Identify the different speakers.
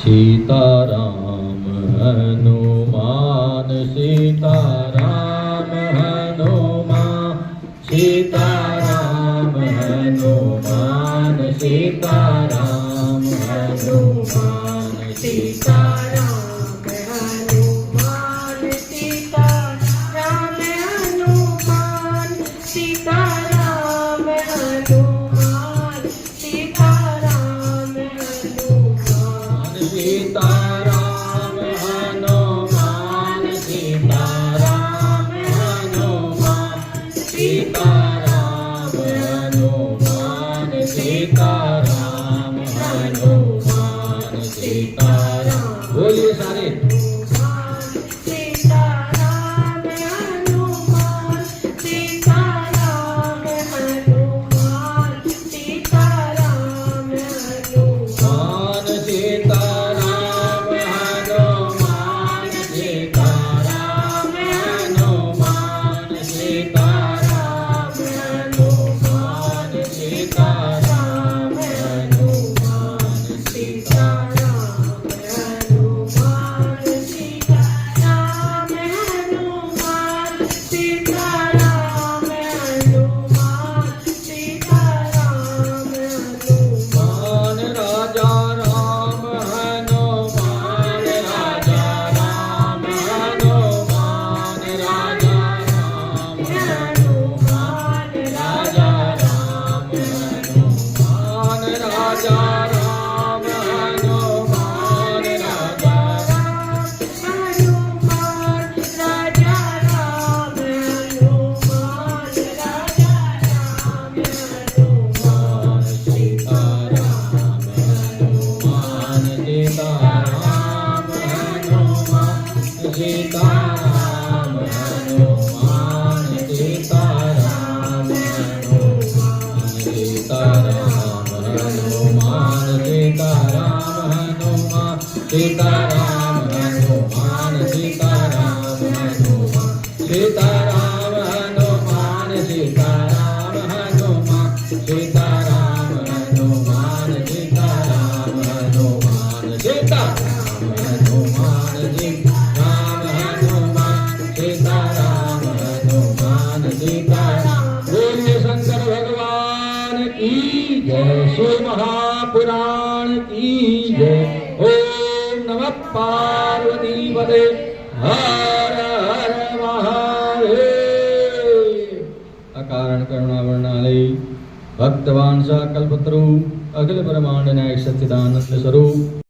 Speaker 1: सीताराम हनुमान सीताराम हनुमान सीताराम हनुमान सीताराम हनुमान
Speaker 2: सीताराम हनुमान सीताराम हनुमान सीताराम हनुमान सीताराम हनुमान
Speaker 1: सीताराम हनुमान सीताराम हनुमान सीताराम हनुमान सीताराम हनुमान सीताराम बोलिए सारे
Speaker 2: सीताराम हनुमान सीताराम हनुमान सीताराम हनुमान
Speaker 1: सीताराम हनुमान सीताराम हनुमान सीताराम हनुमान सीताराम हनुमान सीताराम
Speaker 2: हनुमान सीताराम हनुमान सीताराम हनुमान सीताराम हनुमान
Speaker 1: राजा राम हनुमान राजा राम हनुमान राजा राम हनुमान राजा राम हनुमान राजा राम हनुमान राजा
Speaker 2: हनुमान राजा राम हनुमान राजा राम हनुमान
Speaker 1: सीताराम हनुमान सीताराम हनुमान सीताराम हनुमान सीताराम हनुमान सीताराम हनुमान सीताराम हनुमान सीताराम हनुमान सीताराम हनुमान सीताराम हनुमान सीताराम हनुमान सीताराम हनुमान सीताराम हनुमान सीताराम हनुमान सीताराम हनुमान सीताराम हनुमान सीताराम बोलिए शंकर भगवान की जय शिव महापुराण की जय ओम नमः पार्वती पदे हर हर महादेव अकारण करुणा वर्णालय भक्तवान सा कल्पतरु अखिल ब्रह्मांड नायक सच्चिदानंद स्वरूप